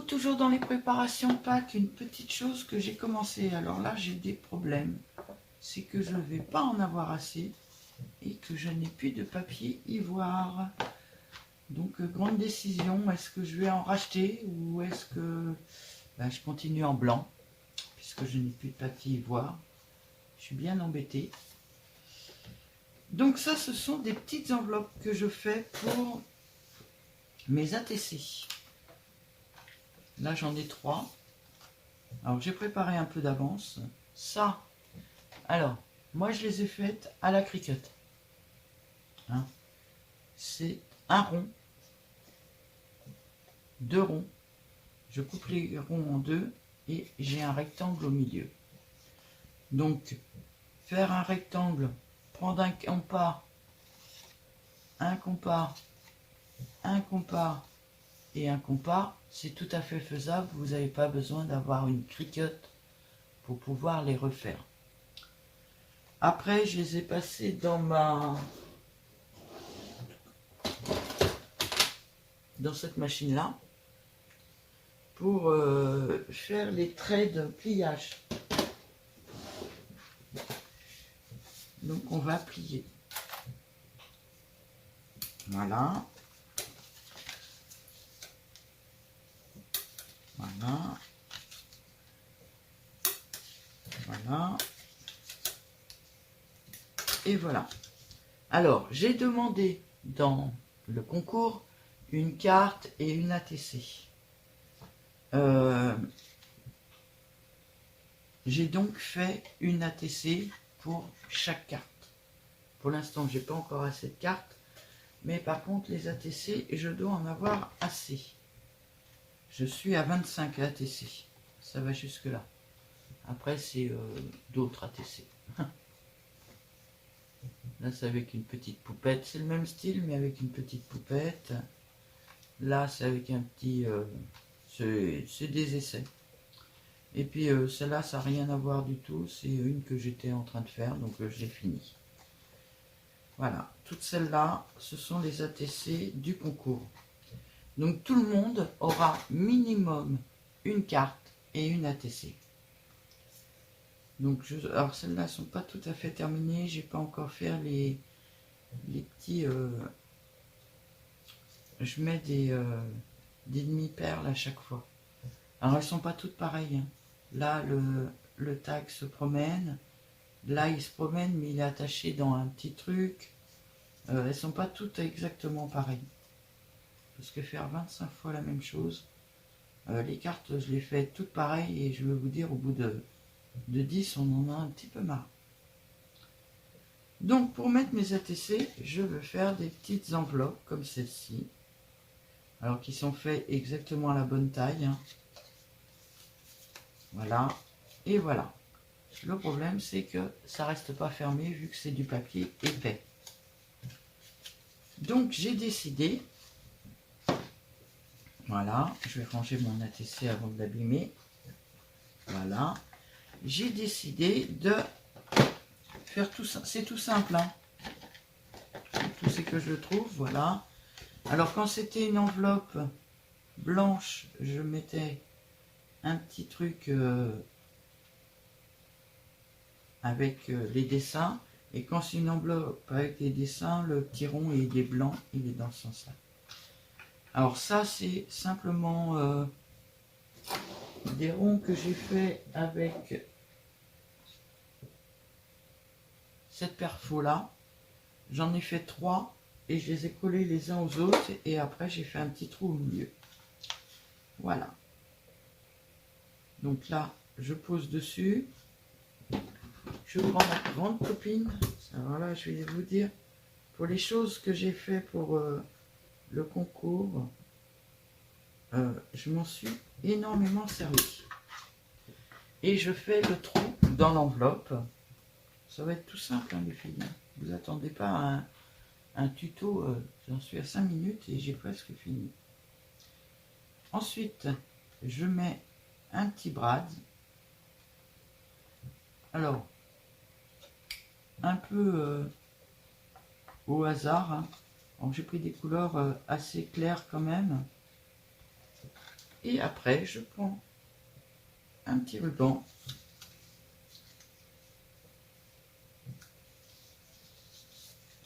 toujours dans les préparations Pâques, une petite chose que j'ai commencé. Alors là, j'ai des problèmes. C'est que je ne vais pas en avoir assez et que je n'ai plus de papier ivoire. Donc, grande décision, est-ce que je vais en racheter ou est-ce que je continue en blanc puisque je n'ai plus de papier ivoire. Je suis bien embêtée. Donc ça, ce sont des petites enveloppes que je fais pour mes ATC. Là, j'en ai 3. Alors, j'ai préparé un peu d'avance. Ça, alors, moi, je les ai faites à la Cricut. Hein, c'est un rond, 2 ronds. Je coupe les ronds en 2 et j'ai un rectangle au milieu. Donc, faire un rectangle, prendre un compas, un compas, un compas et un compas, c'est tout à fait faisable. Vous n'avez pas besoin d'avoir une Cricut pour pouvoir les refaire. Après, je les ai passés dans cette machine-là pour faire les traits de pliage. Donc, on va plier. Voilà. Voilà. Voilà. Et voilà. Alors, j'ai demandé dans le concours une carte et une ATC. J'ai donc fait une ATC pour chaque carte. Pour l'instant, je n'ai pas encore assez de cartes, mais par contre, les ATC, je dois en avoir assez. Je suis à 25 ATC. Ça va jusque-là. Après, c'est d'autres ATC. Là, c'est avec une petite poupette. C'est le même style, mais avec une petite poupette. Là, c'est avec un petit... c'est des essais. Et puis, celle-là, ça n'a rien à voir du tout. C'est une que j'étais en train de faire, donc j'ai fini. Voilà. Toutes celles-là, ce sont les ATC du concours. Donc, tout le monde aura minimum une carte et une ATC. Donc, alors celles-là ne sont pas tout à fait terminées. J'ai pas encore fait les petits... je mets des demi-perles à chaque fois. Alors, elles sont pas toutes pareilles. Hein. Là, le tag se promène. Là, il se promène, mais il est attaché dans un petit truc. Elles sont pas toutes exactement pareilles. Parce que faire 25 fois la même chose... les cartes, je les fais toutes pareilles et je vais vous dire, au bout de 10, on en a un petit peu marre. Donc, pour mettre mes ATC, je vais faire des petites enveloppes comme celle-ci. Alors, qui sont faites exactement à la bonne taille. Hein. Voilà. Et voilà. Le problème, c'est que ça reste pas fermé vu que c'est du papier épais. Donc, j'ai décidé... Voilà. Je vais ranger mon ATC avant de l'abîmer. Voilà. J'ai décidé de faire tout ça. C'est tout simple. Hein. Tout c'est que je le trouve. Voilà. Alors, quand c'était une enveloppe blanche, je mettais un petit truc avec les dessins. Et quand c'est une enveloppe avec les dessins, le petit rond il est blanc, il est dans ce sens-là. Alors ça, c'est simplement des ronds que j'ai fait avec cette perfo-là. J'en ai fait 3 et je les ai collés les uns aux autres. Et après, j'ai fait un petit trou au milieu. Voilà. Donc là, je pose dessus. Je prends ma grande copine. Alors là, je vais vous dire, pour les choses que j'ai fait pour le concours, je m'en suis énormément servi. Et je fais le trou dans l'enveloppe. Ça va être tout simple, hein, les filles. Vous attendez pas à un tuto. J'en suis à 5 minutes et j'ai presque fini. Ensuite, je mets un petit brad. Alors, un peu au hasard. Hein. J'ai pris des couleurs assez claires quand même. Et après, je prends un petit ruban.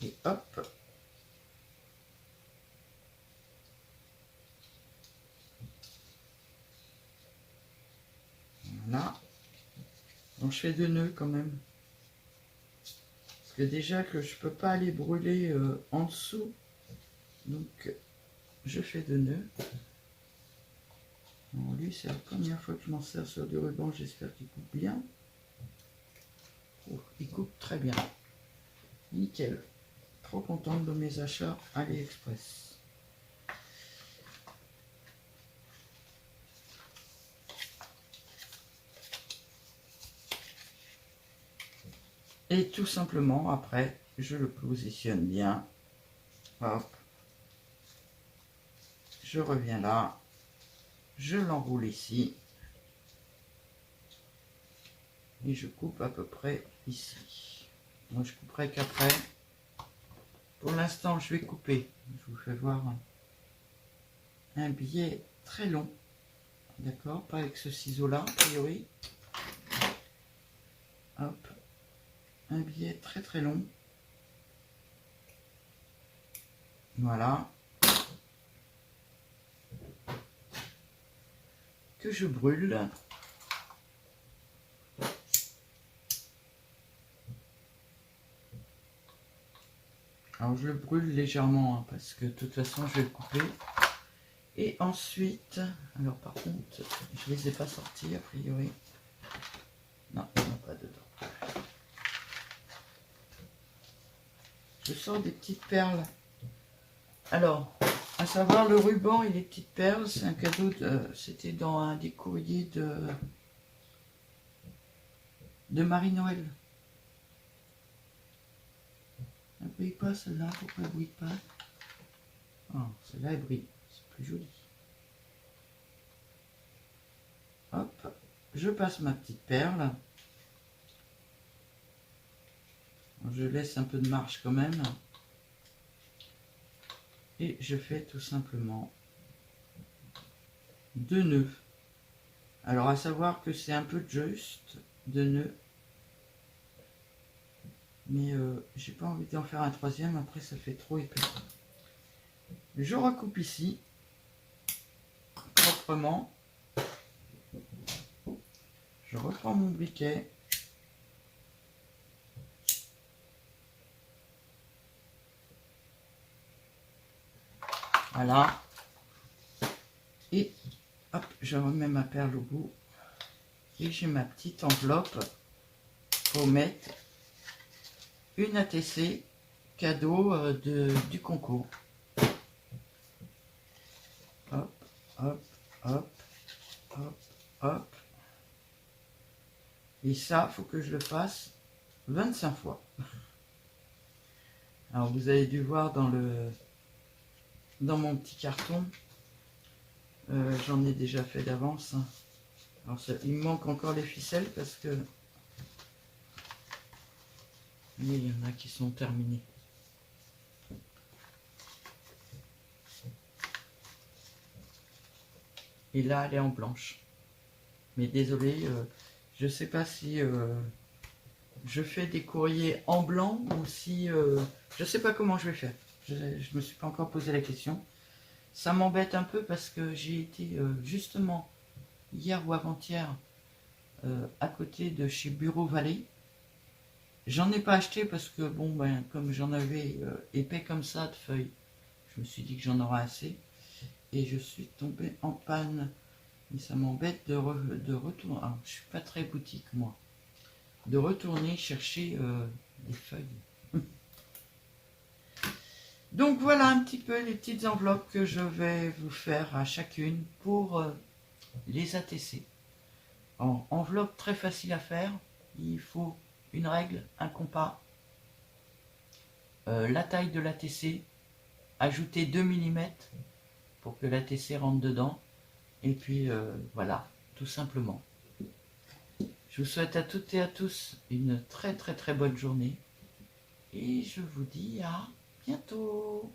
Et hop. Voilà. Donc je fais 2 nœuds quand même. Parce que déjà que je peux pas aller brûler en dessous. Donc je fais 2 nœuds. Alors lui, c'est la première fois que je m'en sers sur du ruban. J'espère qu'il coupe bien. Oh, il coupe très bien. Nickel. Trop contente de mes achats AliExpress. Et tout simplement, après, je le positionne bien. Hop. Je reviens là. Je l'enroule ici. Et je coupe à peu près ici. Moi, je couperai qu'après. Pour l'instant, je vais couper. Je vous fais voir un billet très long. D'accord, pas avec ce ciseau-là, a priori. Hop. Un billet très très long. Voilà. Que je brûle. Alors je le brûle légèrement hein, parce que de toute façon je vais le couper. Et ensuite, alors par contre, je les ai pas sortis a priori. Non, il n'y en a pas dedans. Je sors des petites perles. Alors, à savoir le ruban et les petites perles, c'est un cadeau c'était dans un des courriers de Marie-Noël. Elle brille pas celle-là, pourquoi elle brille pas? Ah, celle-là elle brille, c'est plus joli. Hop, je passe ma petite perle. Je laisse un peu de marge quand même. Et je fais tout simplement 2 nœuds. Alors à savoir que c'est un peu juste 2 nœuds. Mais j'ai pas envie d'en faire un troisième, après ça fait trop épais. Je recoupe ici, proprement. Je reprends mon briquet. Voilà. Et hop, je remets ma perle au bout. Et j'ai ma petite enveloppe pour mettre une ATC cadeau du concours. Hop, hop, hop, hop, hop. Et ça, faut que je le fasse 25 fois. Alors vous avez dû voir dans mon petit carton. J'en ai déjà fait d'avance. Alors ça, il me manque encore les ficelles parce que mais il y en a qui sont terminées. Et là, elle est en blanche. Mais désolé, je sais pas si je fais des courriers en blanc ou si... je sais pas comment je vais faire. Je me suis pas encore posé la question. Ça m'embête un peu parce que j'ai été justement hier ou avant-hier à côté de chez Bureau Vallée. J'en ai pas acheté parce que bon ben comme j'en avais épais comme ça de feuilles, je me suis dit que j'en aurais assez. Et je suis tombée en panne. Et ça m'embête de retourner. Alors, je suis pas très boutique moi. De retourner chercher des feuilles. Donc voilà un petit peu les petites enveloppes que je vais vous faire à chacune pour les ATC. En enveloppe très facile à faire. Il faut une règle, un compas, la taille de l'ATC, ajouter 2 mm pour que l'ATC rentre dedans. Et puis voilà, tout simplement. Je vous souhaite à toutes et à tous une très très très bonne journée. Et je vous dis à bientôt.